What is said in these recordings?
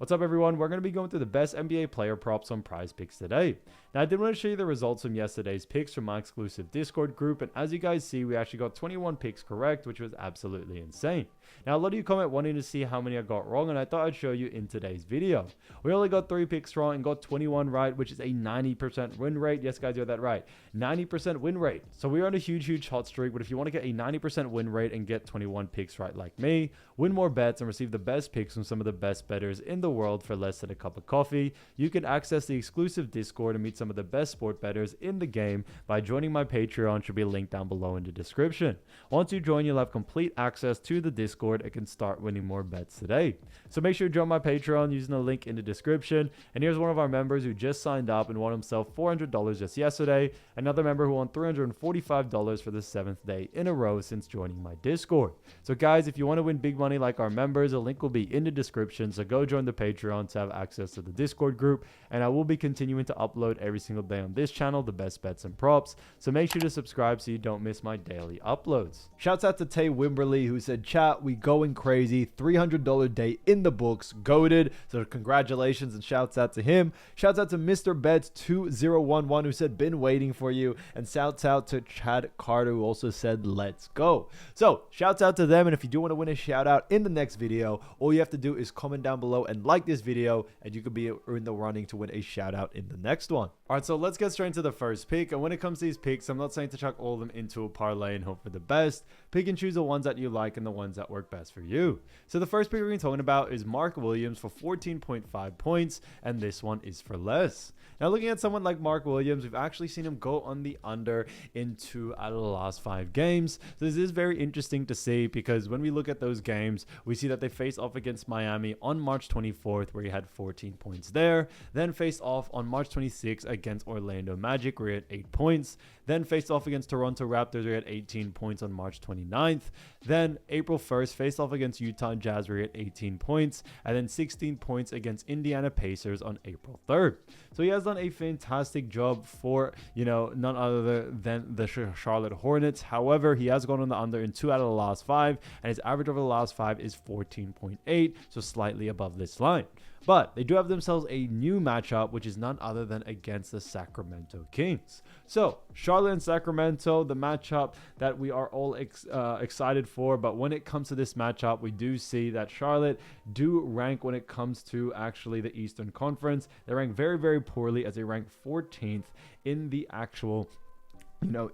What's up, everyone? We're going to be going through the best NBA player props on Prizepicks today. Now, I did want to show you the results from yesterday's picks from my exclusive Discord group, and as you guys see, we actually got 21 picks correct, which was absolutely insane. Now, a lot of you comment wanting to see how many I got wrong, and I thought I'd show you in today's video. We only got 3 picks wrong and got 21 right, which is a 90% win rate. Yes, guys, you heard that right. 90% win rate. So we're on a huge hot streak, but if you want to get a 90% win rate and get 21 picks right like me, win more bets and receive the best picks from some of the best bettors in the world for less than a cup of coffee, you can access the exclusive Discord and meet some of the best sport bettors in the game by joining my Patreon. Should be linked down below in the description. Once you join, you'll have complete access to the Discord and can start winning more bets today. So make sure you join my Patreon using the link in the description. And here's one of our members who just signed up and won himself $400 just yesterday. Another member who won $345 for the 7th day in a row since joining my Discord. So guys, if you want to win big money like our members, a link will be in the description. So go join the Patreon to have access to the Discord group. And I will be continuing to upload every single day on this channel the best bets and props. So make sure to subscribe so you don't miss my daily uploads. Shouts out to Tay Wimberly who said, "Chat, we going crazy. $300 day in the books. Goated." So congratulations and shouts out to him. Shouts out to Mr. Bets 2011 who said, "Been waiting for you." And shouts out to Chad Carter who also said, "Let's go." So shouts out to them. And if you do want to win a shout out in the next video, all you have to do is comment down below and like this video, and you could be in the running to win a shout out in the next one. All right, so let's get straight into the first pick. And when it comes to these picks, I'm not saying to chuck all of them into a parlay and hope for the best. Pick and choose the ones that you like and the ones that work best for you. So the first pick we're going to be talking about is Mark Williams for 14.5 points, and this one is for less. Now, looking at someone like Mark Williams, we've actually seen him go on the under in 2 out of the last 5 games. So this is very interesting to see because when we look at those games, we see that they faced off against Miami on March 24th, where he had 14 points there. Then faced off on March 26th against Orlando Magic, where he had 8 points. Then faced off against Toronto Raptors, where he had 18 points on March 29th. Then April 1st, faced off against Utah Jazz, where he had 18 points. And then 16 points against Indiana Pacers on April 3rd. So he has done a fantastic job for, none other than the Charlotte Hornets. However, he has gone on the under in 2 out of the last 5, and his average over the last 5 is 14.8, so slightly above this line. But they do have themselves a new matchup, which is none other than against the Sacramento Kings. So Charlotte and Sacramento, the matchup that we are all excited for. But when it comes to this matchup, we do see that Charlotte do rank when it comes to actually the Eastern Conference. They rank very poorly, as they rank 14th in the actual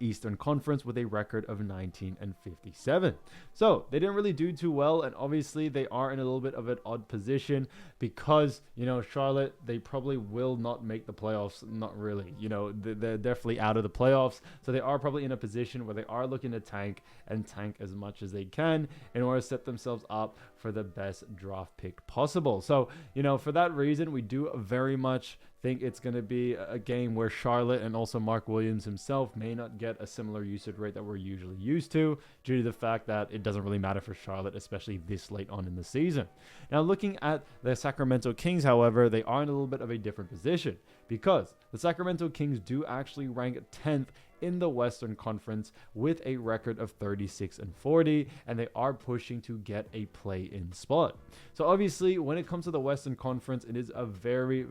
Eastern Conference with a record of 19-57. So they didn't really do too well, and obviously they are in a little bit of an odd position because Charlotte, they probably will not make the playoffs. Not really, they're definitely out of the playoffs, so they are probably in a position where they are looking to tank as much as they can in order to set themselves up for the best draft pick possible. So for that reason, we do very much think it's going to be a game where Charlotte and also Mark Williams himself may not get a similar usage rate that we're usually used to, due to the fact that it doesn't really matter for Charlotte, especially this late on in the season. Now, looking at the Sacramento Kings, however, they are in a little bit of a different position because the Sacramento Kings do actually rank 10th in the Western Conference with a record of 36-40, and they are pushing to get a play-in spot. So obviously, when it comes to the Western Conference, it is a very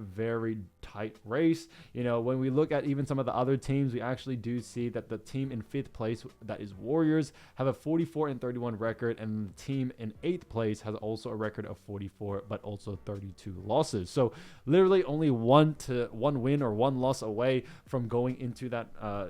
tight race. When we look at even some of the other teams, we actually do see that the team in 5th place, that is Warriors, have a 44-31 record, and the team in 8th place has also a record of 44 but also 32 losses. So literally only one win or 1 loss away from going into that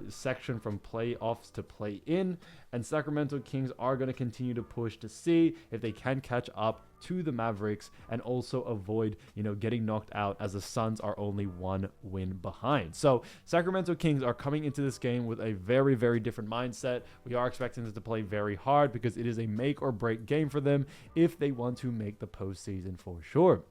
section from playoffs to play in, and Sacramento Kings are going to continue to push to see if they can catch up to the Mavericks and also avoid getting knocked out, as the Suns are only 1 win behind. So Sacramento Kings are coming into this game with a very different mindset. We are expecting them to play very hard because it is a make or break game for them if they want to make the postseason for sure.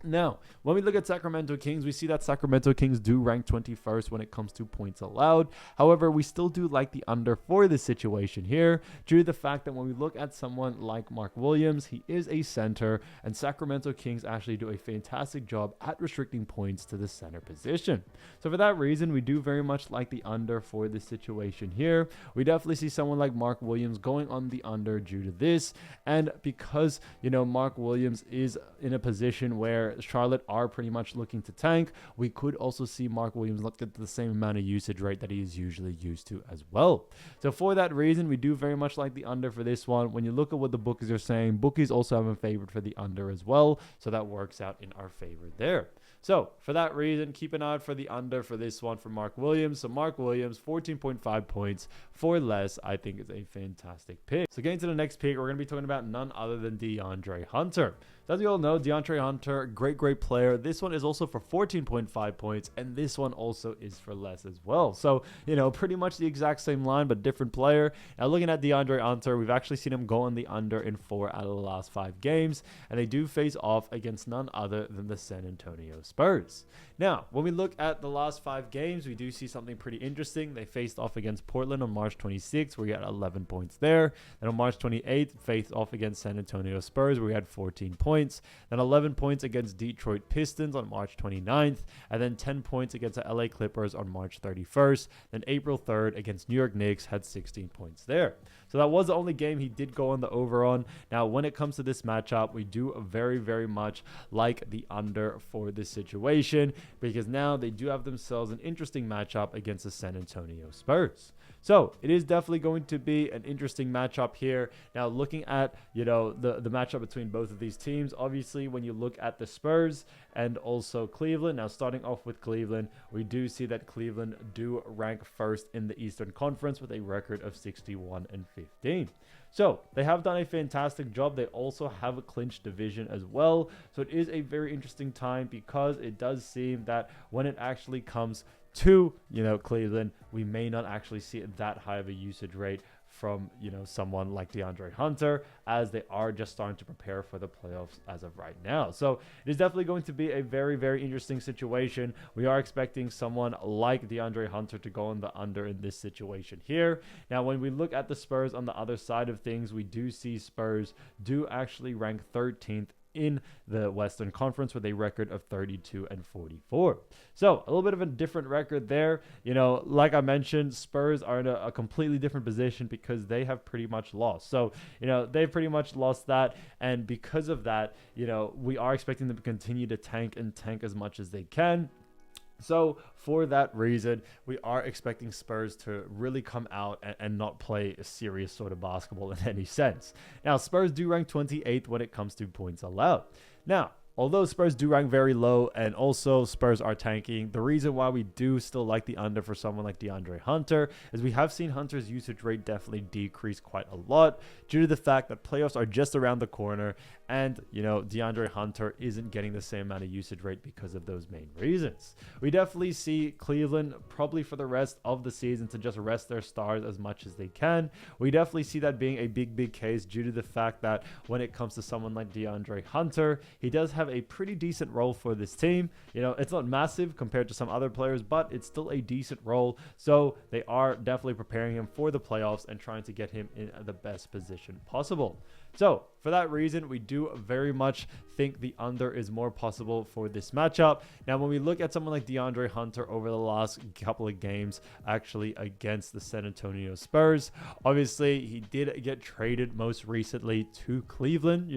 Now, when we look at Sacramento Kings, we see that Sacramento Kings do rank 21st when it comes to points allowed. However, we still do like the under for this situation here, due to the fact that when we look at someone like Mark Williams, he is a center, and Sacramento Kings actually do a fantastic job at restricting points to the center position. So for that reason, we do very much like the under for this situation here. We definitely see someone like Mark Williams going on the under due to this, and because, Mark Williams is in a position where where Charlotte are pretty much looking to tank, we could also see Mark Williams look at the same amount of usage rate that he is usually used to as well. So for that reason, we do very much like the under for this one. When you look at what the bookies are saying, bookies also have him favored for the under as well. So that works out in our favor there. So for that reason, keep an eye out for the under for this one for Mark Williams. So Mark Williams, 14.5 points for less, I think is a fantastic pick. So getting to the next pick, we're going to be talking about none other than DeAndre Hunter. So as you all know, DeAndre Hunter, great player. This one is also for 14.5 points, and this one also is for less as well. So, pretty much the exact same line, but different player. Now, looking at DeAndre Hunter, we've actually seen him go on the under in 4 out of the last 5 games, and they do face off against none other than the San Antonio Spurs. Now, when we look at the last 5 games, we do see something pretty interesting. They faced off against Portland on March 26th, where we had 11 points there. Then on March 28th, faced off against San Antonio Spurs, where we had 14 points. Then 11 points against Detroit Pistons on March 29th, and then 10 points against the LA Clippers on March 31st. Then April 3rd against New York Knicks had 16 points there. So that was the only game he did go on the over on. Now, when it comes to this matchup, we do very much like the under for this situation, because now they do have themselves an interesting matchup against the San Antonio Spurs. So it is definitely going to be an interesting matchup here. Now, looking at, the matchup between both of these teams, obviously, when you look at the Spurs and also Cleveland, now starting off with Cleveland, we do see that Cleveland do rank first in the Eastern Conference with a record of 61-15. So they have done a fantastic job. They also have a clinched division as well. So it is a very interesting time, because it does seem that when it actually comes to, Cleveland, we may not actually see that high of a usage rate from, someone like DeAndre Hunter, as they are just starting to prepare for the playoffs as of right now. So it is definitely going to be a very interesting situation. We are expecting someone like DeAndre Hunter to go on the under in this situation here. Now, when we look at the Spurs on the other side of things, we do see Spurs do actually rank 13th in the Western Conference with a record of 32-44. So a little bit of a different record there. Like I mentioned, Spurs are in a completely different position because they have pretty much lost. So, they've pretty much lost that. And because of that, we are expecting them to continue to tank as much as they can. So for that reason, we are expecting Spurs to really come out and not play a serious sort of basketball in any sense. Now, Spurs do rank 28th when it comes to points allowed. Now, although Spurs do rank very low and also Spurs are tanking, the reason why we do still like the under for someone like DeAndre Hunter is we have seen Hunter's usage rate definitely decrease quite a lot due to the fact that playoffs are just around the corner, and, DeAndre Hunter isn't getting the same amount of usage rate because of those main reasons. We definitely see Cleveland probably for the rest of the season to just rest their stars as much as they can. We definitely see that being a big case due to the fact that when it comes to someone like DeAndre Hunter, he does have a pretty decent role for this team. It's not massive compared to some other players, but it's still a decent role. So they are definitely preparing him for the playoffs and trying to get him in the best position possible. So for that reason, we do very much think the under is more possible for this matchup. Now, when we look at someone like DeAndre Hunter over the last couple of games, actually against the San Antonio Spurs, obviously he did get traded most recently to Cleveland,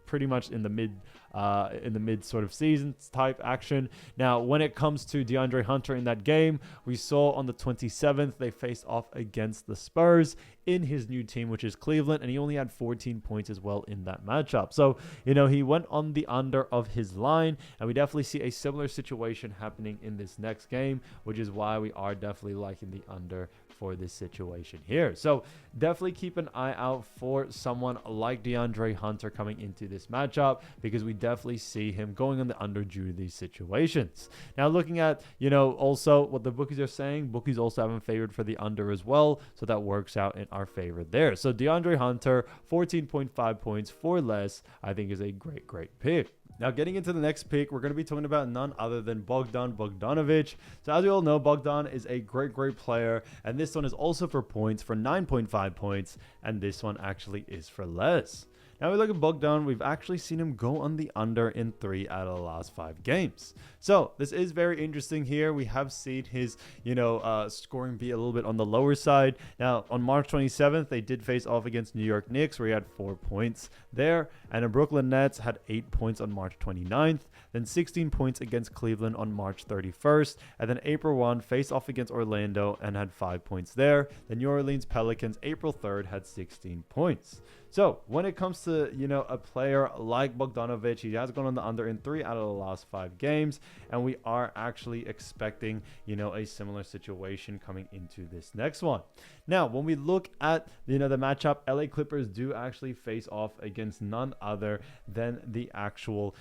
pretty much in the mid sort of season type action. Now, when it comes to DeAndre Hunter in that game, we saw on the 27th, they faced off against the Spurs in his new team, which is Cleveland, and he only had 14 points as well in that matchup. So, he went on the under of his line, and we definitely see a similar situation happening in this next game, which is why we are definitely liking the under for this situation here. So definitely keep an eye out for someone like DeAndre Hunter coming into this matchup, because we definitely see him going on the under due to these situations. Now, looking at, also what the bookies are saying, bookies also have him favored for the under as well. So that works out in our favor there. So DeAndre Hunter, 14.5 points for less, I think is a great pick. Now, getting into the next pick, we're going to be talking about none other than Bogdan Bogdanovic. So as you all know, Bogdan is a great player, and this one is also for points, for 9.5 points, and this one actually is for less. Now we look at Bogdan. We've actually seen him go on the under in 3 out of the last 5 games. So this is very interesting here. We have seen his, scoring be a little bit on the lower side. Now on March 27th, they did face off against New York Knicks, where he had 4 points there. And the Brooklyn Nets had 8 points on March 29th. Then 16 points against Cleveland on March 31st. And then April 1, faced off against Orlando and had 5 points there. The New Orleans Pelicans, April 3rd, had 16 points. So when it comes to, a player like Bogdanovic, he has gone on the under in 3 out of the last 5 games. And we are actually expecting, a similar situation coming into this next one. Now, when we look at, the matchup, LA Clippers do actually face off against none other than the actual,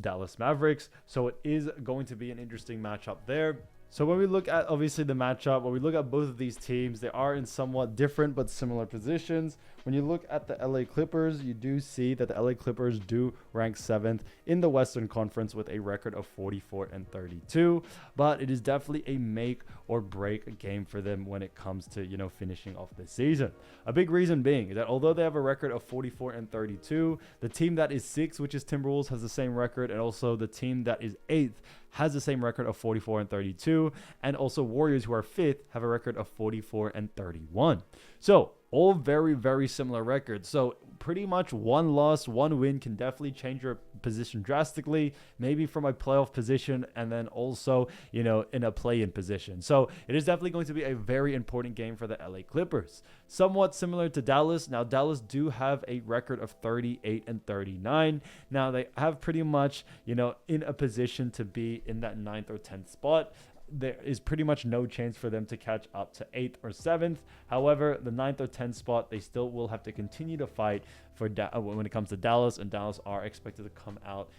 Dallas Mavericks. So it is going to be an interesting matchup there. So when we look at, obviously, the matchup, when we look at both of these teams, they are in somewhat different but similar positions. When you look at the LA Clippers, you do see that the LA Clippers do rank 7th in the Western Conference with a record of 44-32. But it is definitely a make or break game for them when it comes to, finishing off the season. A big reason being that although they have a record of 44-32, the team that is 6th, which is Timberwolves, has the same record. And also the team that is 8th has the same record of 44-32, and also Warriors, who are 5th, have a record of 44-31. So all very, very similar records. So pretty much one loss, one win can definitely change your position drastically, maybe from a playoff position and then also, in a play-in position. So it is definitely going to be a very important game for the LA Clippers. Somewhat similar to Dallas. Now, Dallas do have a record of 38-39. Now, they have pretty much, in a position to be in that 9th or 10th spot. There is pretty much no chance for them to catch up to 8th or 7th. However, the 9th or 10th spot, they still will have to continue to fight for when it comes to Dallas, and Dallas are expected to come out,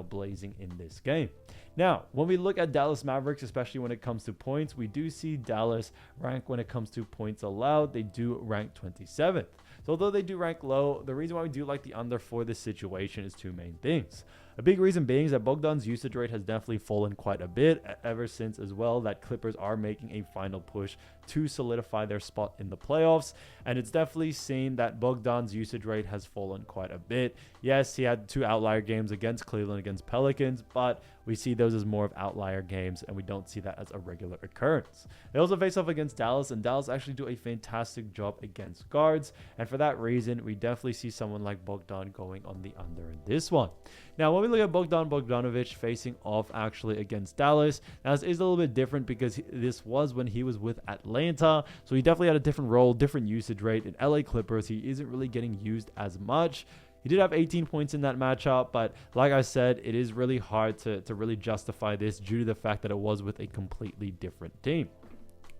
blazing in this game. Now, when we look at Dallas Mavericks, especially when it comes to points, we do see Dallas rank when it comes to points allowed. They do rank 27th. So although they do rank low, the reason why we do like the under for this situation is 2 main things. A big reason being is that Bogdan's usage rate has definitely fallen quite a bit ever since as well that Clippers are making a final push to solidify their spot in the playoffs. And it's definitely seen that Bogdan's usage rate has fallen quite a bit. Yes, he had 2 outlier games against Cleveland, against Pelicans, but we see those as more of outlier games, and we don't see that as a regular occurrence. They also face off against Dallas, and Dallas actually do a fantastic job against guards. And for that reason, we definitely see someone like Bogdan going on the under in this one. Now, when we look at Bogdan Bogdanovic facing off actually against Dallas, now this is a little bit different because this was when he was with Atlanta. So he definitely had a different role, different usage rate. In LA Clippers, he isn't really getting used as much. He did have 18 points in that matchup, but like I said, it is really hard to really justify this due to the fact that it was with a completely different team.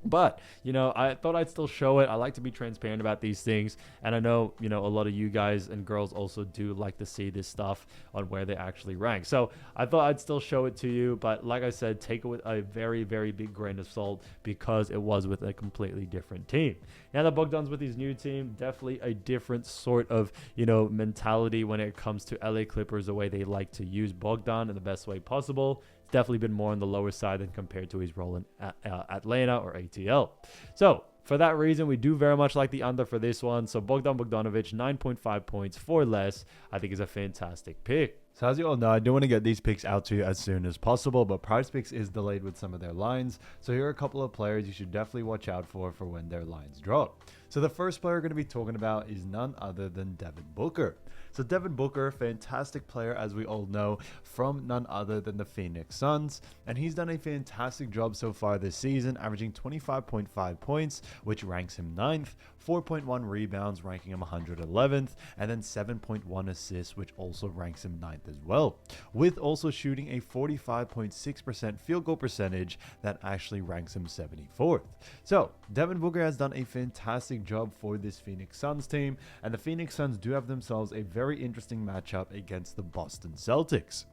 But, I thought I'd still show it. I like to be transparent about these things. And I know, a lot of you guys and girls also do like to see this stuff on where they actually rank. So I thought I'd still show it to you. But like I said, take it with a very, very big grain of salt because it was with a completely different team. Now that Bogdan's with his new team, definitely a different sort of, mentality when it comes to LA Clippers, the way they like to use Bogdan in the best way possible. It's definitely been more on the lower side than compared to his role in Atlanta or ATL. So for that reason, we do very much like the under for this one. So Bogdan Bogdanovic, 9.5 points for less, I think is a fantastic pick. So as you all know, I do want to get these picks out to you as soon as possible, but Prizepicks is delayed with some of their lines. So here are a couple of players you should definitely watch out for when their lines drop. So the first player we're going to be talking about is none other than Devin Booker. So Devin Booker, fantastic player, as we all know, from none other than the Phoenix Suns. And he's done a fantastic job so far this season, averaging 25.5 points, which ranks him 9th, 4.1 rebounds, ranking him 111th, and then 7.1 assists, which also ranks him 9th as well, with also shooting a 45.6% field goal percentage that actually ranks him 74th. So Devin Booker has done a fantastic job for this Phoenix Suns team, and the Phoenix Suns do have themselves a very interesting matchup against the Boston Celtics.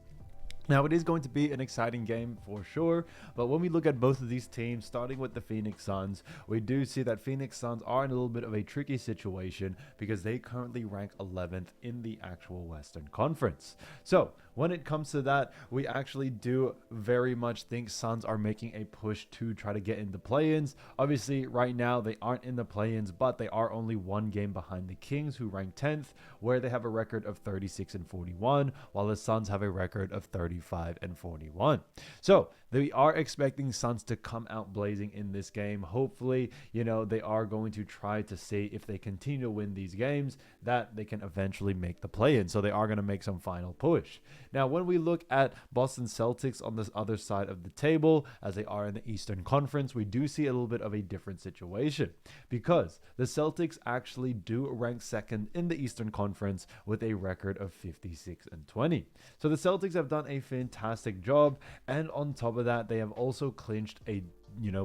Now, it is going to be an exciting game for sure, but when we look at both of these teams, starting with the Phoenix Suns, we do see that Phoenix Suns are in a little bit of a tricky situation because they currently rank 11th in the actual Western Conference. So when it comes to that, we actually do very much think Suns are making a push to try to get into play-ins. Obviously, right now they aren't in the play-ins, but they are only one game behind the Kings, who rank 10th, where they have a record of 36-41, while the Suns have a record of 35-41. So they are expecting Suns to come out blazing in this game. Hopefully, they are going to try to see if they continue to win these games, that they can eventually make the play-in. So they are going to make some final push. Now, when we look at Boston Celtics on this other side of the table, as they are in the Eastern Conference, we do see a little bit of a different situation, because the Celtics actually do rank second in the Eastern Conference with a record of 56-20. So the Celtics have done a fantastic job, and on top of that, they have also clinched a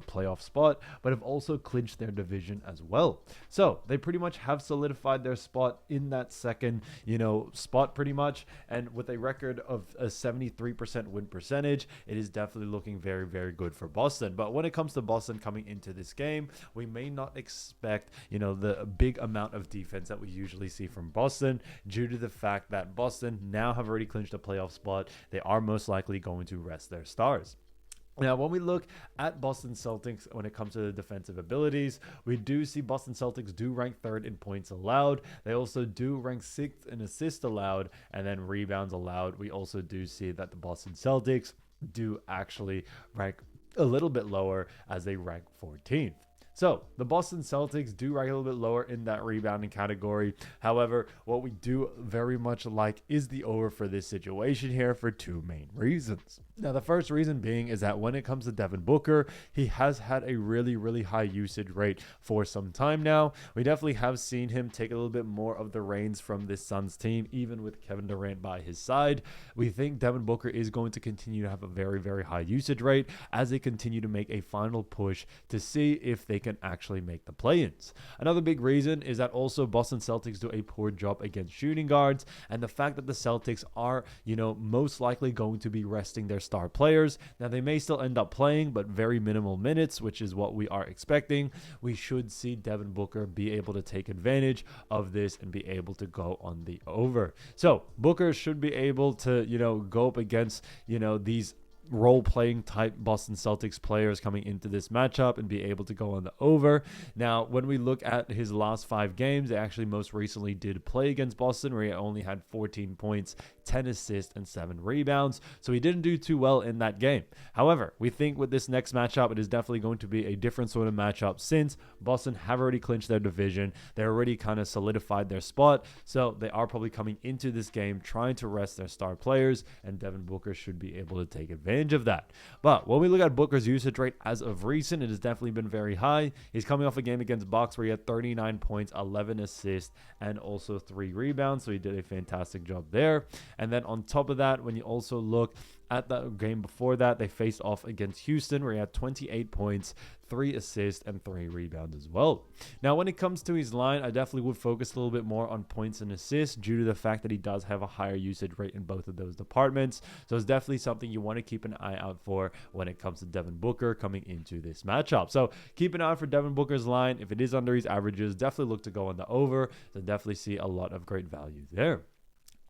playoff spot, but have also clinched their division as well. So they pretty much have solidified their spot in that second, spot pretty much. And with a record of a 73% win percentage, it is definitely looking very, very good for Boston. But when it comes to Boston coming into this game, we may not expect, the big amount of defense that we usually see from Boston, due to the fact that Boston now have already clinched a playoff spot. They are most likely going to rest their stars. Now, when we look at Boston Celtics, when it comes to the defensive abilities, we do see Boston Celtics do rank third in points allowed. They also do rank sixth in assists allowed, and then rebounds allowed. We also do see that the Boston Celtics do actually rank a little bit lower, as they rank 14th. So the Boston Celtics do rank a little bit lower in that rebounding category. However, what we do very much like is the over for this situation here, for two main reasons. Now, the first reason being is that when it comes to Devin Booker, he has had a really, really high usage rate for some time now. We definitely have seen him take a little bit more of the reins from this Suns team, even with Kevin Durant by his side. We think Devin Booker is going to continue to have a very, very high usage rate as they continue to make a final push to see if they can actually make the play-ins. Another big reason is that also Boston Celtics do a poor job against shooting guards, and the fact that the Celtics are, most likely going to be resting their star players. Now, they may still end up playing, but very minimal minutes, which is what we are expecting. We should see Devin Booker be able to take advantage of this and be able to go on the over. So Booker should be able to, go up against, these role-playing type Boston Celtics players coming into this matchup and be able to go on the over. Now, when we look at his last 5 games, they actually most recently did play against Boston, where he only had 14 points, 10 assists, and 7 rebounds. So he didn't do too well in that game. However, we think with this next matchup, it is definitely going to be a different sort of matchup, since Boston have already clinched their division. They're already kind of solidified their spot. So they are probably coming into this game trying to rest their star players, and Devin Booker should be able to take advantage of that. But when we look at Booker's usage rate as of recent, it has definitely been very high. He's coming off a game against Bucks where he had 39 points, 11 assists, and also 3 rebounds. So he did a fantastic job there. And then on top of that, when you also look at the game before that, they faced off against Houston, where he had 28 points, 3 assists, and 3 rebounds as well. Now, when it comes to his line, I definitely would focus a little bit more on points and assists, due to the fact that he does have a higher usage rate in both of those departments. So it's definitely something you want to keep an eye out for when it comes to Devin Booker coming into this matchup. So keep an eye out for Devin Booker's line. If it is under his averages, definitely look to go on the over. So definitely see a lot of great value there.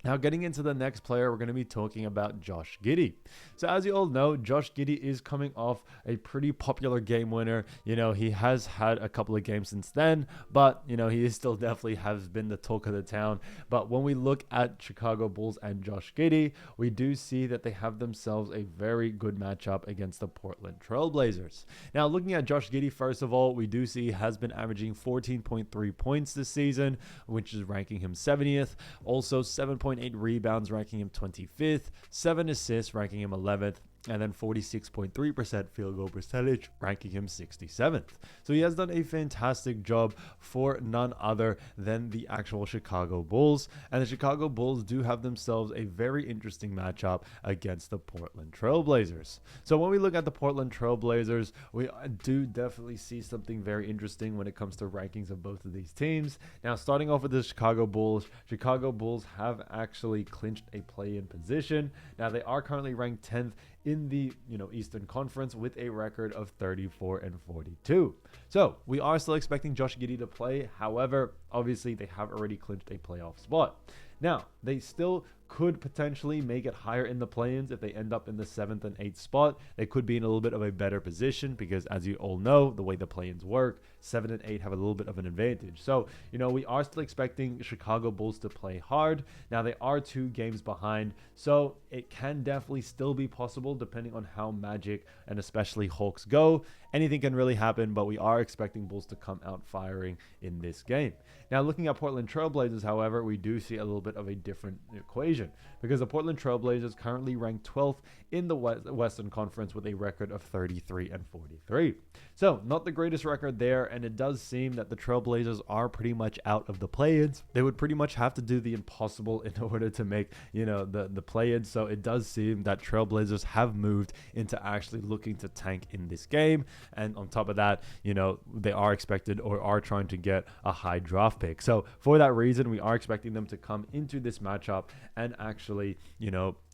Now, getting into the next player, we're going to be talking about Josh Giddey. So as you all know, Josh Giddey is coming off a pretty popular game winner. He has had a couple of games since then, but, he is still definitely has been the talk of the town. But when we look at Chicago Bulls and Josh Giddey, we do see that they have themselves a very good matchup against the Portland Trail Blazers. Now, looking at Josh Giddey, first of all, we do see he has been averaging 14.3 points this season, which is ranking him 70th. Also, 7.8 rebounds, ranking him 25th, 7 assists, ranking him 11th, and then 46.3% field goal percentage, ranking him 67th. So he has done a fantastic job for none other than the actual Chicago Bulls. And the Chicago Bulls do have themselves a very interesting matchup against the Portland Trail Blazers. So when we look at the Portland Trail Blazers, we do definitely see something very interesting when it comes to rankings of both of these teams. Now, starting off with the Chicago Bulls have actually clinched a play-in position. Now, they are currently ranked 10th in the Eastern Conference with a record of 34-42. So we are still expecting Josh Giddey to play. However, obviously they have already clinched a playoff spot. Now, they still could potentially make it higher in the play-ins. If they end up in the 7th and 8th spot, they could be in a little bit of a better position, because as you all know, the way the play-ins work, 7 and 8 have a little bit of an advantage. So, we are still expecting Chicago Bulls to play hard. Now, they are 2 games behind, so it can definitely still be possible depending on how Magic and especially Hawks go. Anything can really happen, but we are expecting Bulls to come out firing in this game. Now, looking at Portland Trailblazers, however, we do see a little bit of a different equation, because the Portland Trailblazers currently rank 12th in the Western Conference with a record of 33 and 43. So, not the greatest record there, and it does seem that the Trailblazers are pretty much out of the play-ins. They would pretty much have to do the impossible in order to make, the play-ins. So, it does seem that Trailblazers have moved into actually looking to tank in this game. And on top of that, they are expected or are trying to get a high draft pick. So, for that reason, we are expecting them to come into this matchup and actually,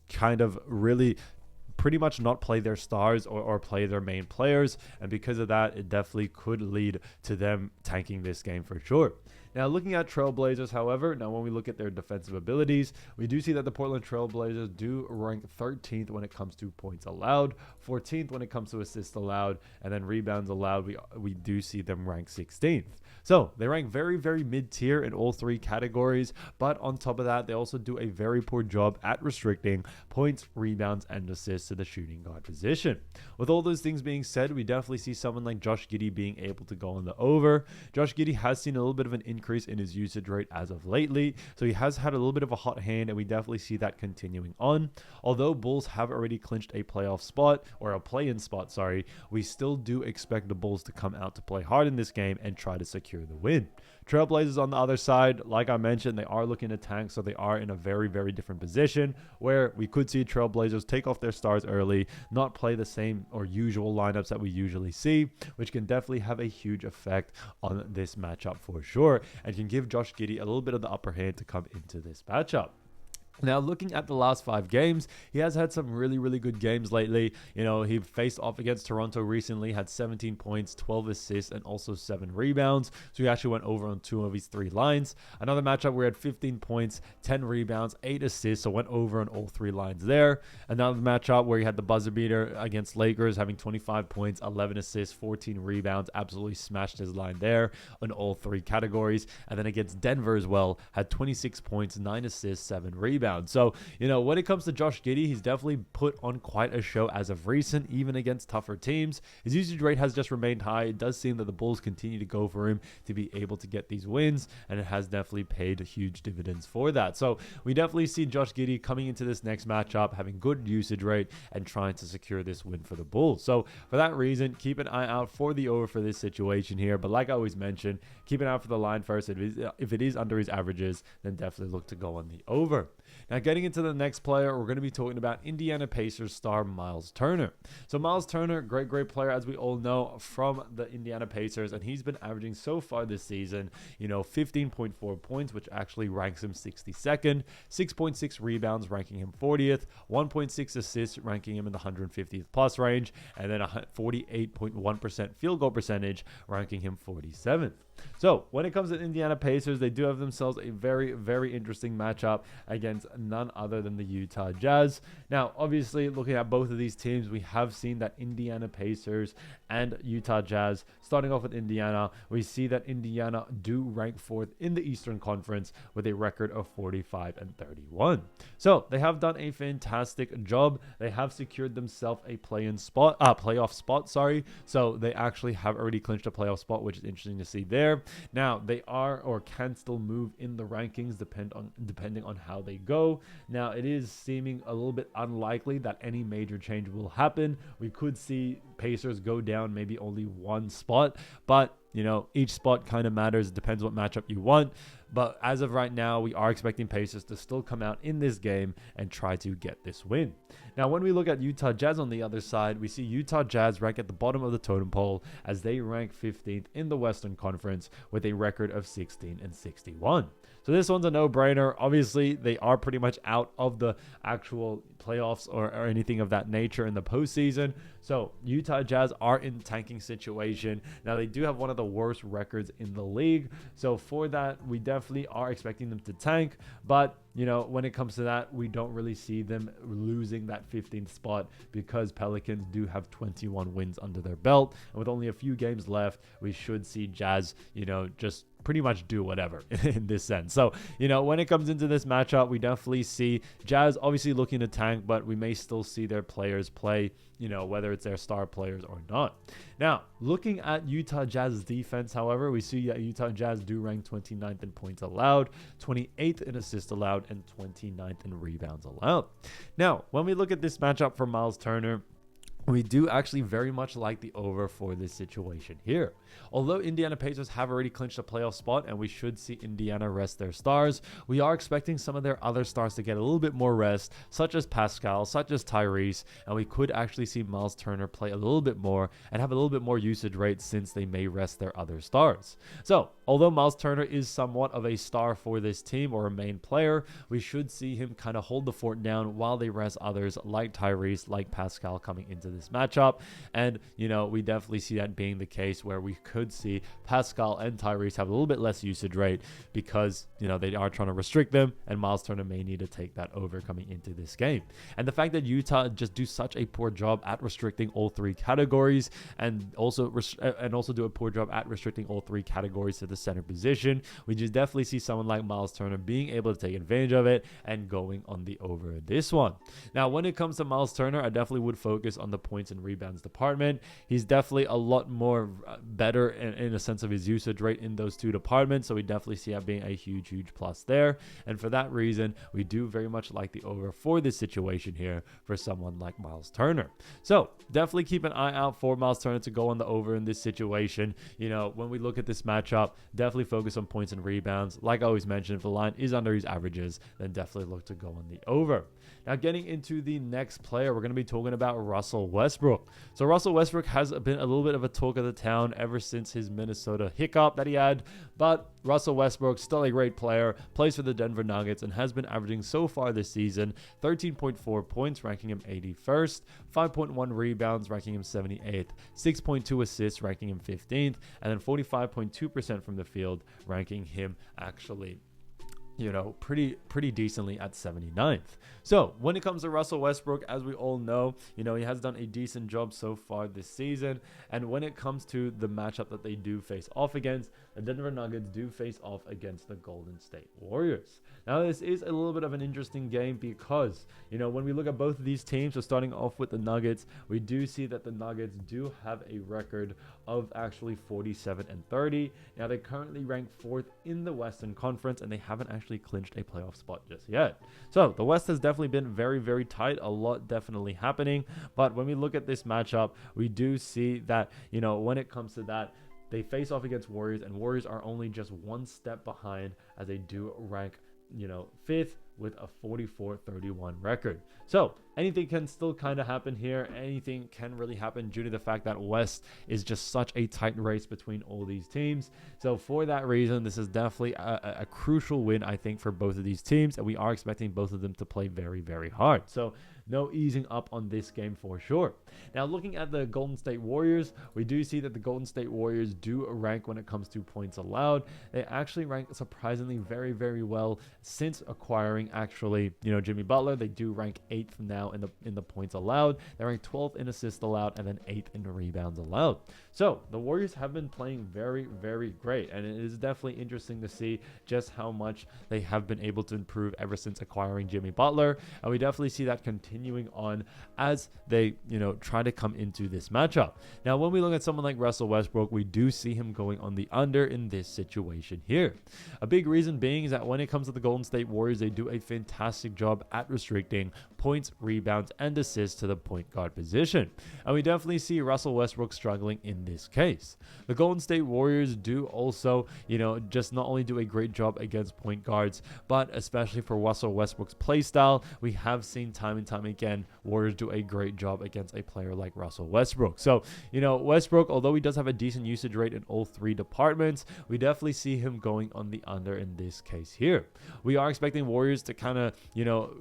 kind of really pretty much not play their stars or play their main players. And because of that, it definitely could lead to them tanking this game for sure. Now, looking at Trailblazers, however, when we look at their defensive abilities, we do see that the Portland Trailblazers do rank 13th when it comes to points allowed, 14th when it comes to assists allowed, and then rebounds allowed, we do see them rank 16th. So they rank very, very mid-tier in all 3 categories, but on top of that, they also do a very poor job at restricting points, rebounds, and assists to the shooting guard position. With all those things being said, we definitely see someone like Josh Giddey being able to go on the over. Josh Giddey has seen a little bit of an increase in his usage rate as of lately, so he has had a little bit of a hot hand, and we definitely see that continuing on. Although Bulls have already clinched a playoff spot, or a play-in spot, we still do expect the Bulls to come out to play hard in this game and try to secure the win. Trailblazers on the other side, like I mentioned, they are looking to tank, so they are in a very, very different position where we could see Trailblazers take off their stars early, not play the same or usual lineups that we usually see, which can definitely have a huge effect on this matchup for sure, and can give Josh Giddey a little bit of the upper hand to come into this matchup. Now, looking at the last 5 games, he has had some really, really good games lately. He faced off against Toronto recently, had 17 points, 12 assists, and also 7 rebounds. So he actually went over on 2 of his 3 lines. Another matchup where he had 15 points, 10 rebounds, 8 assists, so went over on all 3 lines there. Another matchup where he had the buzzer beater against Lakers, having 25 points, 11 assists, 14 rebounds, absolutely smashed his line there on all 3 categories. And then against Denver as well, had 26 points, 9 assists, 7 rebounds. So, when it comes to Josh Giddey, he's definitely put on quite a show as of recent, even against tougher teams. His usage rate has just remained high. It does seem that the Bulls continue to go for him to be able to get these wins, and it has definitely paid huge dividends for that. So, we definitely see Josh Giddey coming into this next matchup, having good usage rate, and trying to secure this win for the Bulls. So, for that reason, keep an eye out for the over for this situation here. But like I always mentioned, keep an eye out for the line first. If it is under his averages, then definitely look to go on the over. Now, getting into the next player, we're going to be talking about Indiana Pacers star Myles Turner. So Myles Turner, great player, as we all know, from the Indiana Pacers, and he's been averaging so far this season, 15.4 points, which actually ranks him 62nd, 6.6 rebounds, ranking him 40th, 1.6 assists, ranking him in the 150th plus range, and then a 48.1% field goal percentage, ranking him 47th. So when it comes to Indiana Pacers, they do have themselves a very, very interesting matchup against none other than the Utah Jazz. Now, obviously, looking at both of these teams, we have seen that Indiana Pacers and Utah Jazz, starting off with Indiana, we see that Indiana do rank 4th in the Eastern Conference with a record of 45 and 31. So they have done a fantastic job. They have secured themselves a playoff spot. So they actually have already clinched a playoff spot, which is interesting to see there. Now, they are or can still move in the rankings depending on how they go. Now, it is seeming a little bit unlikely that any major change will happen. We could see Pacers go down maybe only 1 spot, but each spot kind of matters. It depends what matchup you want. But as of right now, we are expecting Pacers to still come out in this game and try to get this win. Now, when we look at Utah Jazz on the other side, we see Utah Jazz rank at the bottom of the totem pole as they rank 15th in the Western Conference with a record of 16 and 61. So this one's a no-brainer. Obviously, they are pretty much out of the actual playoffs or anything of that nature in the postseason. So Utah Jazz are in tanking situation. Now, they do have one of the worst records in the league. So for that, we definitely are expecting them to tank. But when it comes to that, we don't really see them losing that 15th spot because Pelicans do have 21 wins under their belt. And with only a few games left, we should see Jazz, just pretty much do whatever in this sense. So, when it comes into this matchup, we definitely see Jazz obviously looking to tank, but we may still see their players play, whether it's their star players or not. Now, looking at Utah Jazz's defense, however, we see Utah Jazz do rank 29th in points allowed, 28th in assists allowed, and 29th in rebounds allowed. Now, when we look at this matchup for Myles Turner, we do actually very much like the over for this situation here. Although Indiana Pacers have already clinched a playoff spot and we should see Indiana rest their stars, we are expecting some of their other stars to get a little bit more rest, such as Pascal, such as Tyrese, and we could actually see Myles Turner play a little bit more and have a little bit more usage rate since they may rest their other stars. So, although Myles Turner is somewhat of a star for this team or a main player, we should see him kind of hold the fort down while they rest others like Tyrese, like Pascal coming into this matchup. And we definitely see that being the case where we could see Pascal and Tyrese have a little bit less usage rate because they are trying to restrict them, and Myles Turner may need to take that over coming into this game. And the fact that Utah just do such a poor job at restricting all three categories and also do a poor job at restricting all three categories to the center position, we just definitely see someone like Myles Turner being able to take advantage of it and going on the over in this one. Now, when it comes to Myles Turner, I definitely would focus on the points and rebounds department. He's definitely a lot more better in a sense of his usage rate in those two departments, so we definitely see that being a huge plus there. And for that reason, we do very much like the over for this situation here for someone like Myles Turner. So definitely keep an eye out for Myles Turner to go on the over in this situation. When we look at this matchup, definitely focus on points and rebounds. Like I always mentioned, if the line is under his averages, then definitely look to go on the over. Now, getting into the next player, we're going to be talking about Russell Westbrook. So Russell Westbrook has been a little bit of a talk of the town ever since his Minnesota hiccup that he had, but Russell Westbrook, still a great player, plays for the Denver Nuggets and has been averaging so far this season 13.4 points, ranking him 81st, 5.1 rebounds, ranking him 78th, 6.2 assists, ranking him 15th, and then 45.2% from the field, ranking him actually pretty decently at 79th. So when it comes to Russell Westbrook, as we all know, he has done a decent job so far this season. And when it comes to the matchup that they do face off against, the Denver Nuggets do face off against the Golden State Warriors. Now, this is a little bit of an interesting game because, when we look at both of these teams, so starting off with the Nuggets, we do see that the Nuggets do have a record of actually 47-30. Now, they currently rank 4th in the Western Conference, and they haven't actually clinched a playoff spot just yet. So the West has definitely been very, very tight. A lot definitely happening. But when we look at this matchup, we do see that, when it comes to that, they face off against Warriors, and Warriors are only just one step behind as they do rank 5th with a 44-31 record. So anything can still kind of happen here. Anything can really happen due to the fact that West is just such a tight race between all these teams. So for that reason, this is definitely a crucial win, I think, for both of these teams, and we are expecting both of them to play very, very hard. So no easing up on this game for sure. Now, looking at the Golden State Warriors, we do see that the Golden State Warriors do rank when it comes to points allowed. They actually rank surprisingly very, very well since acquiring Jimmy Butler. They do rank 8th now in the points allowed. They rank 12th in assists allowed and then 8th in rebounds allowed. So the Warriors have been playing very, very great, and it is definitely interesting to see just how much they have been able to improve ever since acquiring Jimmy Butler, and we definitely see that continuing on as they try to come into this matchup. Now, when we look at someone like Russell Westbrook, we do see him going on the under in this situation here. A big reason being is that when it comes to the Golden State Warriors, they do a fantastic job at restricting points, rebounds, and assists to the point guard position, and we definitely see Russell Westbrook struggling in this case. The Golden State Warriors do also just not only do a great job against point guards, but especially for Russell Westbrook's play style, we have seen time and time again Warriors do a great job against a player like Russell Westbrook. So Westbrook, although he does have a decent usage rate in all three departments, we definitely see him going on the under in this case here. We are expecting Warriors to kind of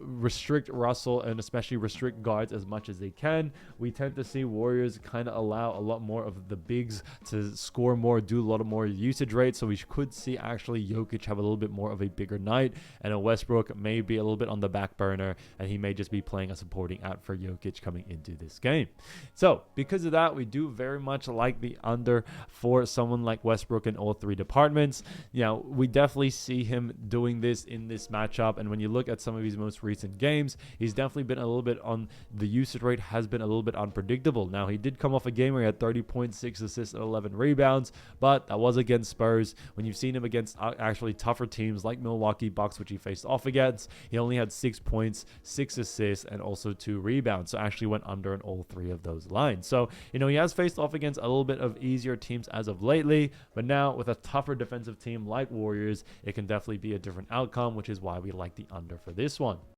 restrict Russell physical and especially restrict guards as much as they can. We tend to see Warriors kind of allow a lot more of the bigs to score more, do a lot of more usage rate. So we could see actually Jokic have a little bit more of a bigger night, and a Westbrook may be a little bit on the back burner, and he may just be playing a supporting act for Jokic coming into this game. So because of that, we do very much like the under for someone like Westbrook in all three departments. We definitely see him doing this in this matchup, and when you look at some of his most recent games, he's definitely been a little bit on the usage rate, has been a little bit unpredictable. Now, he did come off a game where he had 30.6 assists and 11 rebounds, but that was against Spurs. When you've seen him against actually tougher teams like Milwaukee Bucks, which he faced off against, he only had 6 points, 6 assists, and also 2 rebounds. So actually went under in all three of those lines. So, he has faced off against a little bit of easier teams as of lately, but now with a tougher defensive team like Warriors, it can definitely be a different outcome, which is why we like the under for this one.